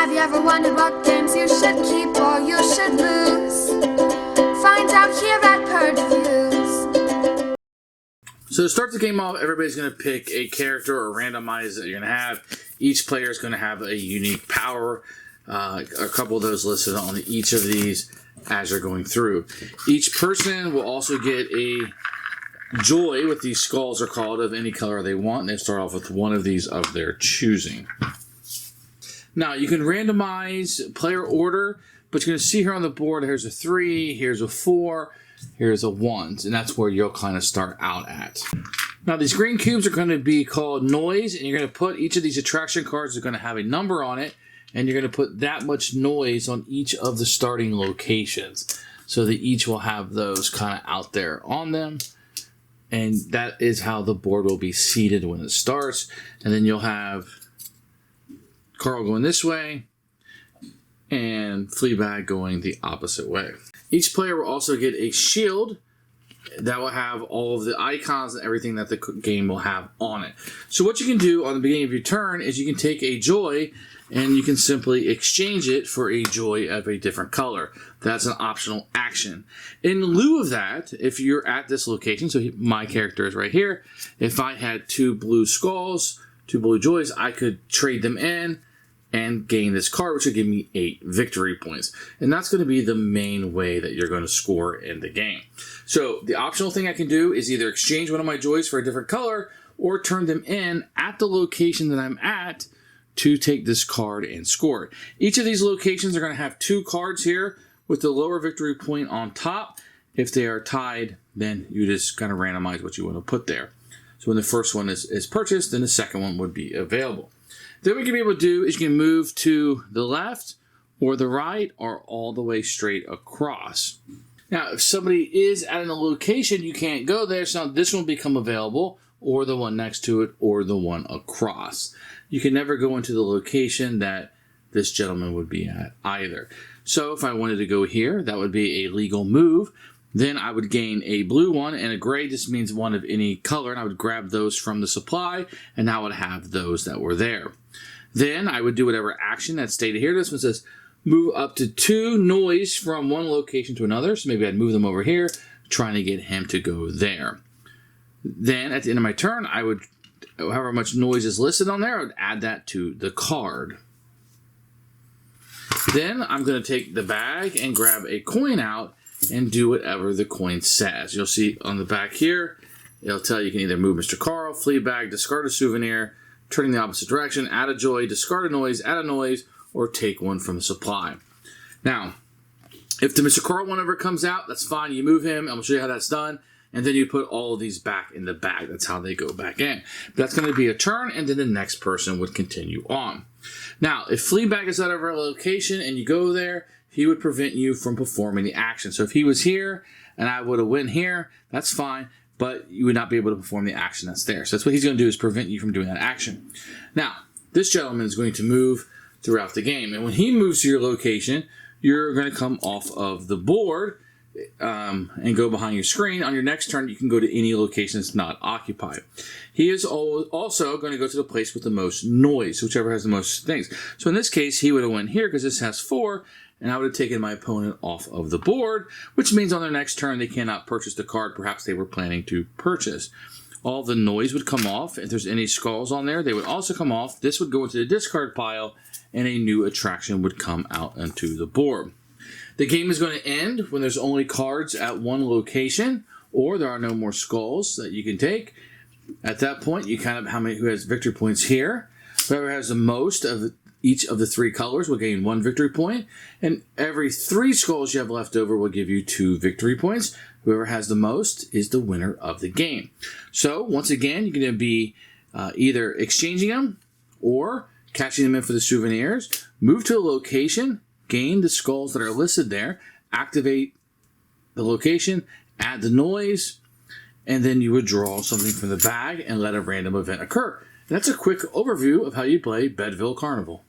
Have you ever wondered what games you should keep or you should lose? Find out here at Purge Reviews. So to start the game off, everybody's going to pick a character or randomize that you're going to have. Each player is going to have a unique power. A couple of those listed on each of these as you're going through. Each person will also get a joy, what these skulls are called, of any color they want. And they start off with one of these of their choosing. Now, you can randomize player order, but you're going to see here on the board, here's a 3, here's a 4, here's a 1, and that's where you'll kind of start out at. Now, these green cubes are going to be called noise, and you're going to put each of these attraction cards are going to have a number on it, and you're going to put that much noise on each of the starting locations, so that each will have those kind of out there on them, and that is how the board will be seated when it starts. And then you'll have Carl going this way, and Fleabag going the opposite way. Each player will also get a shield that will have all of the icons and everything that the game will have on it. So what you can do on the beginning of your turn is you can take a joy and you can simply exchange it for a joy of a different color. That's an optional action. In lieu of that, if you're at this location, so my character is right here, if I had 2 blue skulls, 2 blue joys, I could trade them in and gain this card, which will give me 8 victory points. And that's going to be the main way that you're going to score in the game. So the optional thing I can do is either exchange one of my joys for a different color or turn them in at the location that I'm at to take this card and score it. Each of these locations are going to have 2 cards here with the lower victory point on top. If they are tied, then you just kind of randomize what you want to put there. So when the first one is purchased, then the second one would be available. Then what you can be able to do is you can move to the left or the right or all the way straight across. Now, if somebody is at a location, you can't go there, so now this one will become available, or the one next to it, or the one across. You can never go into the location that this gentleman would be at either. So if I wanted to go here, that would be a legal move. Then I would gain a blue one, and a gray just means one of any color, and I would grab those from the supply, and now I would have those that were there. Then I would do whatever action that's stated here. This one says move up to 2 noise from one location to another, so maybe I'd move them over here, trying to get him to go there. Then at the end of my turn, I would, however much noise is listed on there, I would add that to the card. Then I'm going to take the bag and grab a coin out and do whatever the coin says. You'll see on the back here, it'll tell you can either move Mr. Carl, Fleabag, discard a souvenir, turning the opposite direction, add a joy, discard a noise, add a noise, or take one from the supply. Now, if the Mr. Carl one ever comes out, that's fine. You move him. I'm going to show you how that's done. And then you put all of these back in the bag. That's how they go back in. That's going to be a turn, and then the next person would continue on. Now, if Fleabag is out of our location and you go there, he would prevent you from performing the action. So if he was here and I would have went here, that's fine, but you would not be able to perform the action that's there. So that's what he's going to do, is prevent you from doing that action. Now, this gentleman is going to move throughout the game. And when he moves to your location, you're going to come off of the board and go behind your screen. On your next turn, you can go to any location that's not occupied. He is also going to go to the place with the most noise, whichever has the most things. So in this case, he would have went here because this has 4, and I would have taken my opponent off of the board, which means on their next turn, they cannot purchase the card perhaps they were planning to purchase. All the noise would come off. If there's any skulls on there, they would also come off. This would go into the discard pile, and a new attraction would come out onto the board. The game is going to end when there's only cards at one location, or there are no more skulls that you can take. At that point, you count up who has victory points here. Whoever has the most of each of the 3 colors will gain 1 victory point, and every 3 skulls you have left over will give you 2 victory points. Whoever has the most is the winner of the game. So, once again, you're going to be either exchanging them or cashing them in for the souvenirs. Move to a location, gain the skulls that are listed there, activate the location, add the noise, and then you would draw something from the bag and let a random event occur. And that's a quick overview of how you play Bedeville Carnival.